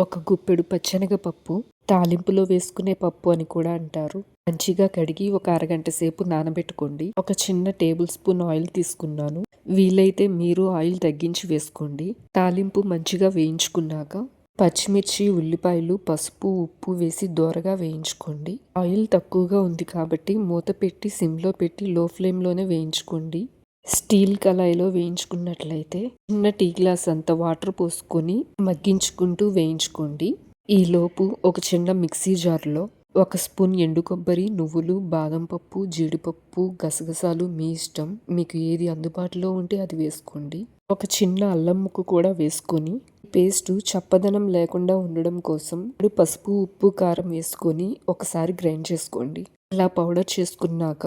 ఒక గుప్పెడు పచ్చెనగపప్పు తాలింపులో వేసుకునే పప్పు అని కూడా అంటారు. మంచిగా కడిగి ఒక అరగంట సేపు నానబెట్టుకోండి. ఒక చిన్న టేబుల్ స్పూన్ ఆయిల్ తీసుకున్నాను. వీలైతే మీరు ఆయిల్ తగ్గించి వేసుకోండి. తాలింపు మంచిగా వేయించుకున్నాక పచ్చిమిర్చి, ఉల్లిపాయలు, పసుపు, ఉప్పు వేసి దోరగా వేయించుకోండి. ఆయిల్ తక్కువగా ఉంది కాబట్టి మూత పెట్టి సిమ్లో పెట్టి లో ఫ్లేమ్లోనే వేయించుకోండి. స్టీల్ కళాయిలో వేయించుకున్నట్లయితే చిన్న టీ గ్లాస్ అంత వాటర్ పోసుకొని మగ్గించుకుంటూ వేయించుకోండి. ఈలోపు ఒక చిన్న మిక్సీ జార్లో 1 స్పూన్ ఎండు కొబ్బరి, నువ్వులు, బాదం పప్పు, జీడిపప్పు, గసగసాలు మీ ఇష్టం. మీకు ఏది అందుబాటులో ఉంటే అది వేసుకోండి. ఒక చిన్న అల్లం ముక్క కూడా వేసుకొని పేస్టు చప్పదనం లేకుండా ఉండడం కోసం పసుపు, ఉప్పు, కారం వేసుకొని ఒకసారి గ్రైండ్ చేసుకోండి. ఇలా పౌడర్ చేసుకున్నాక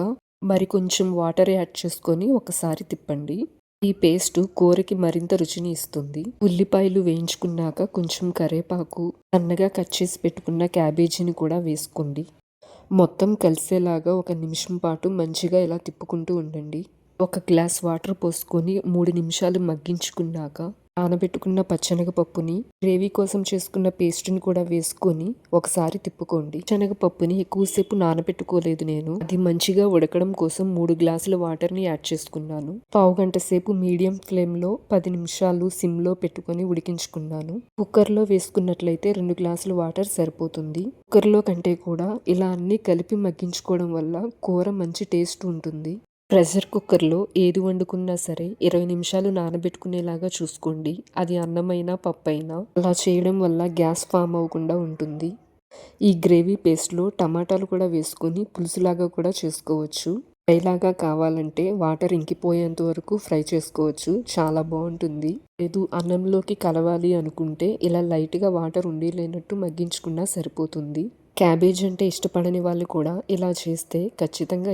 మరి కొంచెం వాటర్ యాడ్ చేసుకొని ఒకసారి తిప్పండి. ఈ పేస్టు కూరకి మరింత రుచిని ఇస్తుంది. ఉల్లిపాయలు వేయించుకున్నాక కొంచెం కరివేపాకు, సన్నగా కట్ చేసి పెట్టుకున్న క్యాబేజీని కూడా వేసుకోండి. మొత్తం కలిసేలాగా 1 నిమిషం పాటు మంచిగా ఇలా తిప్పుకుంటూ ఉండండి. 1 గ్లాస్ వాటర్ పోసుకొని 3 నిమిషాలు మగ్గించుకున్నాక నానబెట్టుకున్న పచ్చెనగపప్పుని, గ్రేవీ కోసం చేసుకున్న పేస్ట్ని కూడా వేసుకొని ఒకసారి తిప్పుకోండి. శనగపప్పుని ఎక్కువసేపు నానబెట్టుకోలేదు నేను. అది మంచిగా ఉడకడం కోసం 3 గ్లాసుల వాటర్ని యాడ్ చేసుకున్నాను. పావుగంట సేపు మీడియం ఫ్లేమ్లో 10 నిమిషాలు సిమ్లో పెట్టుకొని ఉడికించుకున్నాను. కుక్కర్లో వేసుకున్నట్లయితే 2 గ్లాసుల వాటర్ సరిపోతుంది. కుక్కర్లో కంటే కూడా ఇలా అన్నీ కలిపి మగ్గించుకోవడం వల్ల కూర మంచి టేస్ట్ ఉంటుంది. ప్రెషర్ కుక్కర్లో ఏది వండుకున్నా సరే 20 నిమిషాలు నానబెట్టుకునేలాగా చూసుకోండి. అది అన్నమైనా పప్పైనా. అలా చేయడం వల్ల గ్యాస్ ఫామ్ అవ్వకుండా ఉంటుంది. ఈ గ్రేవీ పేస్ట్లో టమాటాలు కూడా వేసుకొని పులుసులాగా కూడా చేసుకోవచ్చు. ఫ్రైలాగా కావాలంటే వాటర్ ఇంకిపోయేంత వరకు ఫ్రై చేసుకోవచ్చు. చాలా బాగుంటుంది. లేదు అన్నంలోకి కలవాలి అనుకుంటే ఇలా లైట్గా వాటర్ ఉండి లేనట్టు మగ్గించుకున్నా సరిపోతుంది. క్యాబేజ్ అంటే ఇష్టపడని వాళ్ళు కూడా ఇలా చేస్తే ఖచ్చితంగా